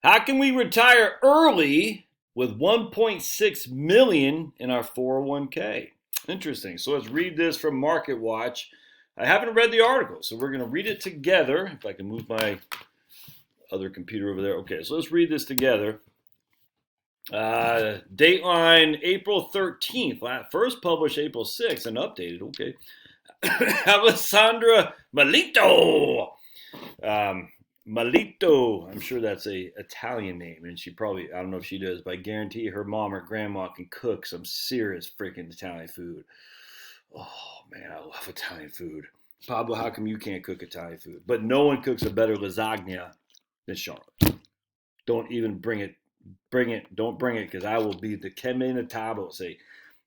How can we retire early with 1.6 million in our 401k? Interesting. So let's read this from Market Watch. I haven't read the article, so we're going to read it together. If I can move my other computer over there. Okay, so let's read this together. Dateline April 13th. First published April 6th and updated. Okay. Alessandra Melito. Melito. I'm sure that's a Italian name, and she probably, I don't know if she does, but I guarantee her mom or grandma can cook some serious freaking Italian food. Oh, man, I love Italian food. Pablo, how come you can't cook Italian food? But no one cooks a better lasagna than Charlotte. Don't even bring it. Don't bring it, because I will be the Kemena Tabo. Say,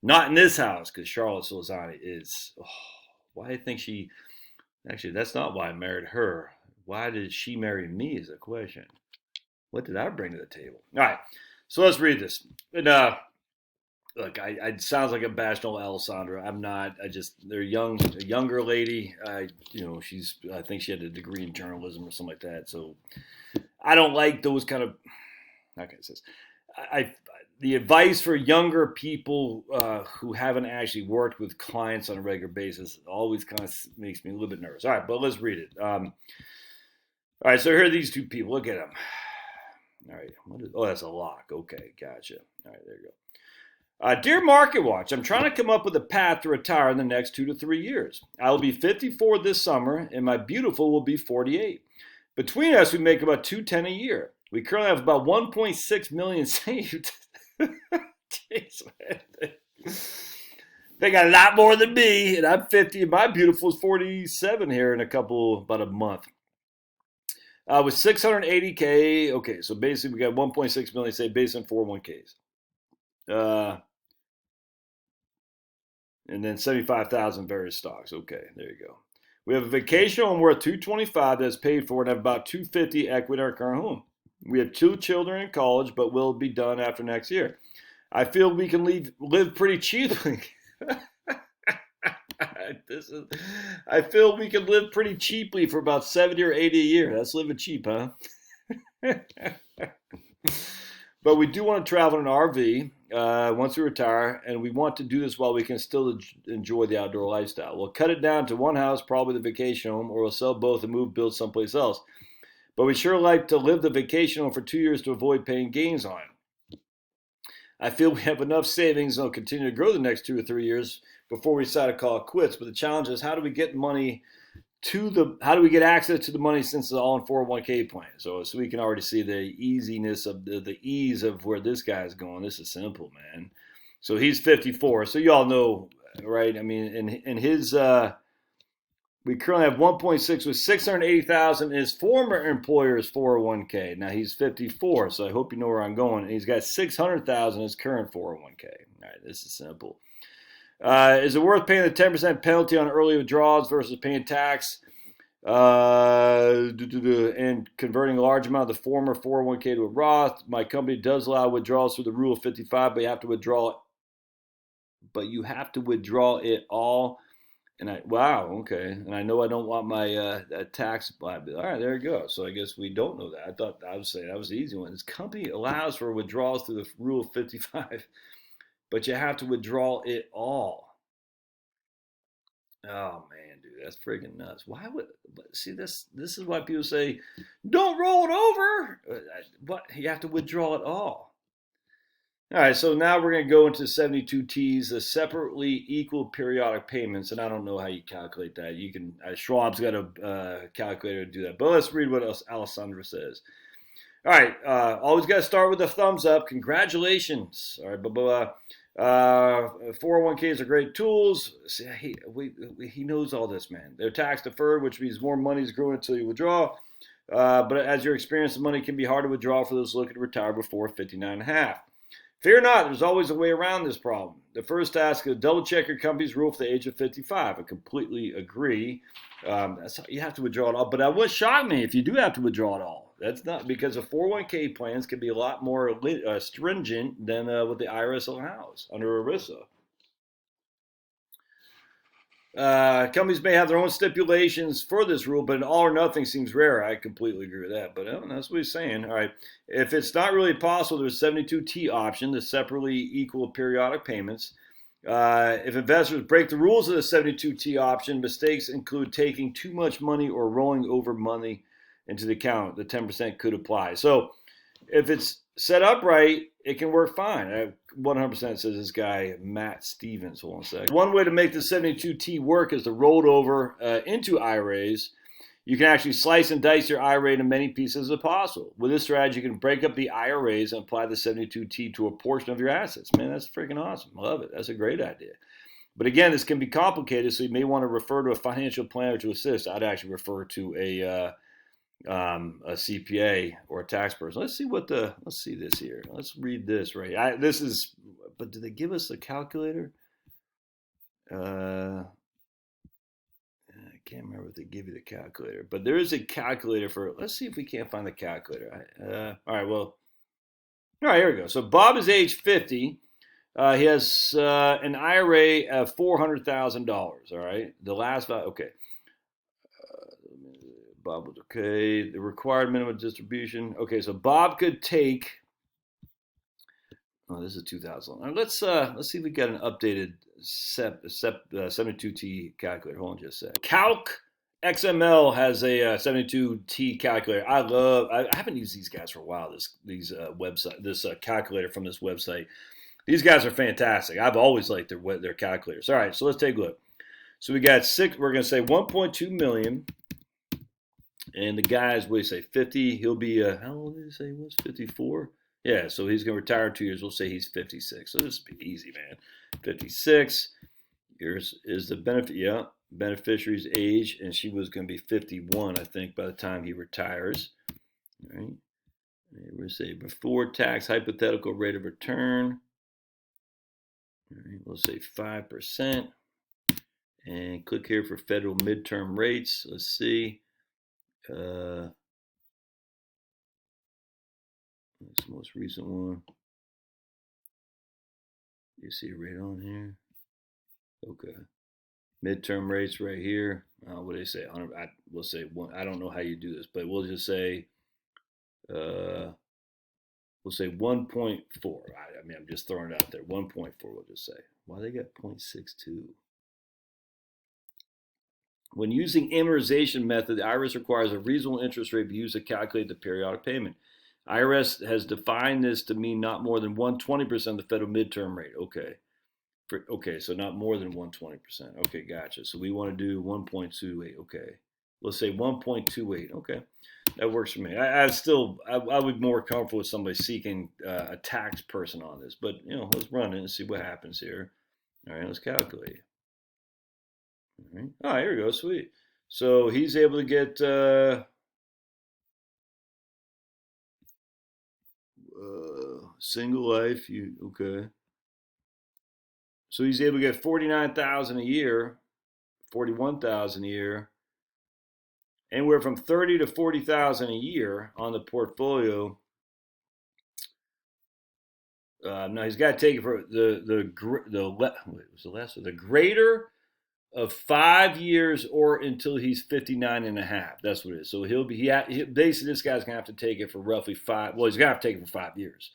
not in this house, because Charlotte's lasagna is. Oh, why do you think she? Actually, that's not why I married her. Why did she marry me? Is the question. What did I bring to the table? All right, so let's read this. And look, I sounds like I'm bashing old Alessandra. I'm not. They're a younger lady. I think she had a degree in journalism or something like that. So I don't like those kind of. Okay, it says, the advice for younger people who haven't actually worked with clients on a regular basis always kind of makes me a little bit nervous. All right, but let's read it. All right, so here are these two people. Look at them. All right, that's a lock. Okay, gotcha. All right, there you go. Dear Market Watch, I'm trying to come up with a path to retire in the next 2 to 3 years. I will be 54 this summer, and my beautiful will be 48. Between us, we make about $210 a year. We currently have about 1.6 million saved. Jeez, they got a lot more than me, and I'm 50, and my beautiful is 47 here in about a month. With 680K, okay, so basically we got 1.6 million saved based on 401ks. And then 75,000 various stocks. Okay, there you go. We have a vacation home worth 225 that's paid for, and have about 250 equity in our current home. We have 2 children in college, but will be done after next year. I feel we can live pretty cheaply. I feel we can live pretty cheaply for about 70 or 80 a year. That's living cheap, huh? But we do want to travel in an RV once we retire, and we want to do this while we can still enjoy the outdoor lifestyle. We'll cut it down to one house, probably the vacation home, or we'll sell both and build someplace else. But we sure like to live the vacation home for 2 years to avoid paying gains on it. I feel we have enough savings and will continue to grow the next 2 or 3 years before we decide to call it quits. But the challenge is, how do we get access to the money since it's all in 401k plan? So we can already see the easiness of the ease of where this guy's going. This is simple, man. So he's 54. So you all know, right? I mean, in his we currently have 1.6 with 680,000 in his former employer's 401k. Now he's 54, so I hope you know where I'm going. And he's got 600,000 in his current 401k. All right, this is simple. Is it worth paying the 10% penalty on early withdrawals versus paying tax and converting a large amount of the former 401k to a Roth? My company does allow withdrawals through the Rule of 55, but you have to withdraw it all. And okay. And I know I don't want my tax liability. All right, there you go. So I guess we don't know that. I thought I was saying that was the easy one. This company allows for withdrawals through the Rule of 55, but you have to withdraw it all. Oh man, dude, that's freaking nuts. Why would see this? This is why people say, "Don't roll it over." But you have to withdraw it all. All right, so now we're going to go into 72 T's, the separately equal periodic payments, and I don't know how you calculate that. You can Schwab's got a calculator to do that, but let's read what else Alessandra says. All right, always got to start with a thumbs up. Congratulations. All right, 401ks are great tools. See, he knows all this, man. They're tax deferred, which means more money is growing until you withdraw. But as your experience, the money can be hard to withdraw for those looking to retire before 59 and a half. Fear not, there's always a way around this problem. The first task is double check your company's rule for the age of 55. I completely agree. You have to withdraw it all. But that would shock me if you do have to withdraw it all. That's not because the 401k plans can be a lot more stringent than what the IRS allows under ERISA. Companies may have their own stipulations for this rule, but an all or nothing seems rare. I completely agree with that, but that's what he's saying. All right. If it's not really possible, there's a 72T option to separately equal periodic payments. If investors break the rules of the 72T option, mistakes include taking too much money or rolling over money into the account. The 10% could apply. So if it's set up right, it can work fine. 100% says this guy, Matt Stevens. Hold on a sec. One way to make the 72T work is to roll it over into IRAs. You can actually slice and dice your IRA into many pieces as possible. With this strategy, you can break up the IRAs and apply the 72T to a portion of your assets. Man, that's freaking awesome. I love it. That's a great idea. But again, this can be complicated, so you may want to refer to a financial planner to assist. I'd actually refer to a CPA or a tax person. Let's see this here. Let's read this right. But do they give us a calculator? I can't remember if they give you the calculator, but there is a calculator for. Let's see if we can't find the calculator. All right. Well, all right. Here we go. So Bob is age 50. He has an IRA of $400,000. All right. The last value. Okay. Bob was okay. The required minimum distribution. Okay, so Bob could take. Oh, this is 2000. Right, let's see if we got an updated 72T calculator. Hold on just a sec. Calc XML has a 72T calculator. I haven't used these guys for a while. This calculator from this website. These guys are fantastic. I've always liked their calculators. All right, so let's take a look. So we got We're going to say 1.2 million. And the guy's, what do you say, 50? He'll be, how old did he say he was? 54? Yeah, so he's going to retire in 2 years. We'll say he's 56. So this will be easy, man. 56. Here's is the beneficiary's age. And she was going to be 51, I think, by the time he retires. All right. We're going to say before tax hypothetical rate of return. All right, we'll say 5%. And click here for federal midterm rates. Let's see. That's the most recent one. You see it right on here. Okay. Midterm rates right here. What do they say? We'll say one. I don't know how you do this, but we'll just say, we'll say 1.4. I mean, I'm just throwing it out there. 1.4. We'll just say. Why they got 0.62? When using amortization method, the IRS requires a reasonable interest rate be used to calculate the periodic payment. IRS has defined this to mean not more than 120% of the federal midterm rate. Okay. Okay, so not more than 120%. Okay, gotcha. So we want to do 1.28. Okay. Let's say 1.28. Okay. That works for me. I would be more comfortable with somebody seeking a tax person on this. But, let's run it and see what happens here. All right, let's calculate. All right. Oh, here we go. Sweet. So he's able to get single life. Okay. So he's able to get 49,000 a year, 41,000 a year, anywhere from 30 to 40,000 a year on the portfolio. Now he's got to take it for the greater of 5 years or until he's 59 and a half. That's what it is. So basically this guy's gonna have to take it for roughly he's gonna have to take it for 5 years.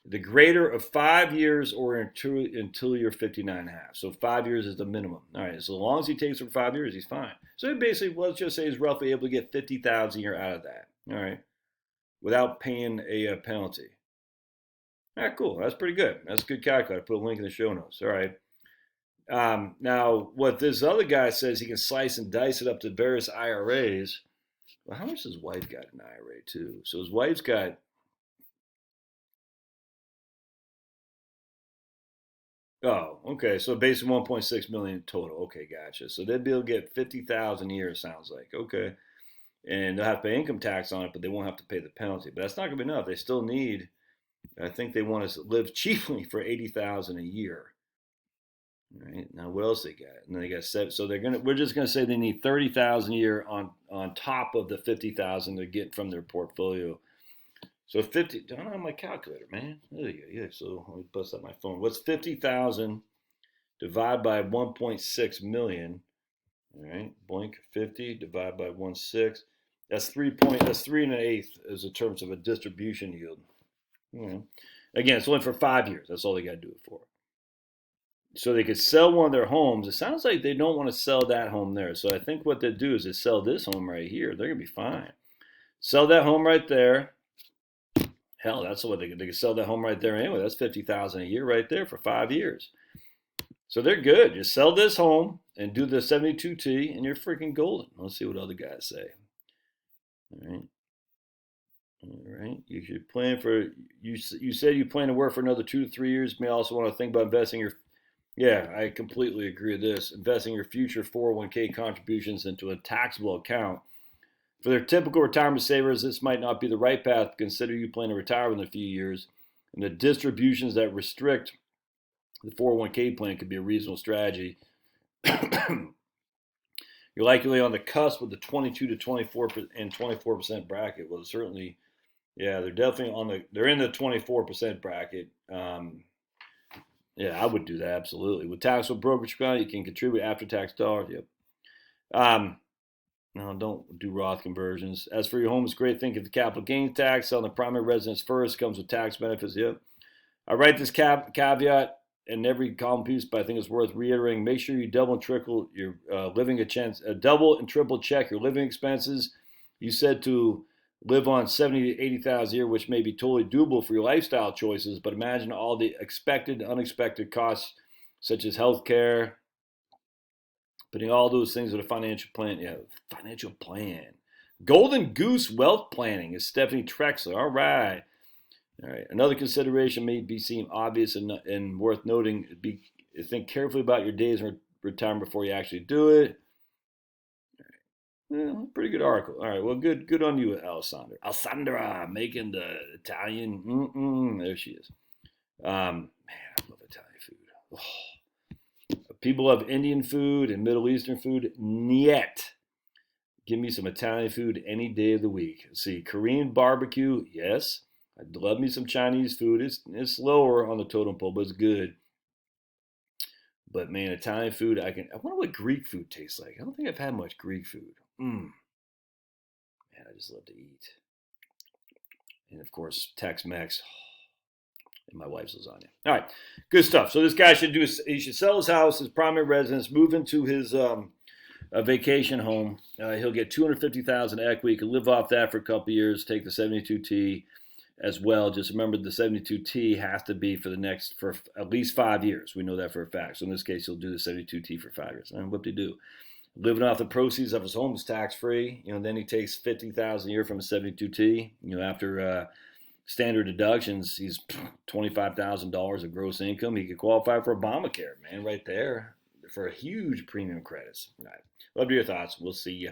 The greater of 5 years or until you're 59 and a half. So 5 years is the minimum. All right, so as long as he takes it for 5 years, he's fine. So basically, let's just say he's roughly able to get 50,000 a year out of that. All right, without paying a penalty. All right, cool. That's pretty good. That's a good calculator. Put a link in the show notes. All right. Now, what this other guy says, he can slice and dice it up to various IRAs. Well, how much does his wife got in IRA too? So his wife's got. Oh, okay. So basically 1.6 million total. Okay, gotcha. So they'd be able to get 50,000 a year. Sounds like okay, and they'll have to pay income tax on it, but they won't have to pay the penalty. But that's not going to be enough. They still need. I think they want to live cheaply for 80,000 a year. All right. Now what else they got? And then they got seven. So we're just gonna say they need 30,000 a year on top of the 50,000 they get from their portfolio. So 50. I don't have my calculator, man. There you go. Yeah. So let me bust out my phone. What's 50,000 divided by 1.6 million? All right, blink 50 divide by 1/6. That's 3 1/8 as in terms of a distribution yield. Again, it's only for 5 years. That's all they got to do it for. So they could sell one of their homes. It sounds like they don't want to sell that home there. So I think what they do is they sell this home right here. They're gonna be fine. Sell that home right there. Hell, that's what they could sell that home right there anyway. That's $50,000 a year right there for 5 years. So they're good. Just sell this home and do the 72T, and you're freaking golden. Let's see what other guys say. All right. All right. You should plan for you. You said you plan to work for another 2 to 3 years. You may also want to think about investing your. Yeah, I completely agree with this. Investing your future 401k contributions into a taxable account. For their typical retirement savers, this might not be the right path. Consider you plan to retire within a few years, and the distributions that restrict the 401k plan could be a reasonable strategy. You're likely on the cusp of the 22 to 24 and 24% bracket. Well, certainly, yeah, they're definitely they're in the 24% bracket. Yeah, I would do that absolutely. With taxable brokerage account, you can contribute after-tax dollars. Yep. No, don't do Roth conversions. As for your home, it's great. Think of the capital gains tax. Selling the primary residence first comes with tax benefits. Yep. I write this caveat in every column piece, but I think it's worth reiterating. Make sure you double and triple your double and triple check your living expenses. You said to live on 70 to 80,000 a year, which may be totally doable for your lifestyle choices, but imagine all the expected and unexpected costs, such as health care, putting all those things in a financial plan. Yeah, financial plan. Golden Goose Wealth Planning is Stephanie Trexler. All right. All right. Another consideration may seem obvious and worth noting. Think carefully about your days in retirement before you actually do it. Yeah, pretty good article. All right. Well, good on you, Alessandra, making the Italian. There she is. Man, I love Italian food. Oh. People love Indian food and Middle Eastern food. Niet. Give me some Italian food any day of the week. Let's see, Korean barbecue, yes. I'd love me some Chinese food. It's lower on the totem pole, but it's good. But man, Italian food, I wonder what Greek food tastes like. I don't think I've had much Greek food. Man, I just love to eat. And of course, Tex-Mex and my wife's lasagna. All right, good stuff. So this guy he should sell his house, his primary residence, move into his a vacation home. He'll get $250,000 equity. He can live off that for a couple of years. Take the 72T as well. Just remember the 72T has to be for at least 5 years. We know that for a fact. So in this case, he'll do the 72T for 5 years. And what do you do? Living off the proceeds of his home is tax free. Then he takes $50,000 a year from a 72T. After standard deductions, he's $25,000 of gross income. He could qualify for Obamacare, man, right there, for huge premium credits. All right. Love to hear your thoughts. We'll see you.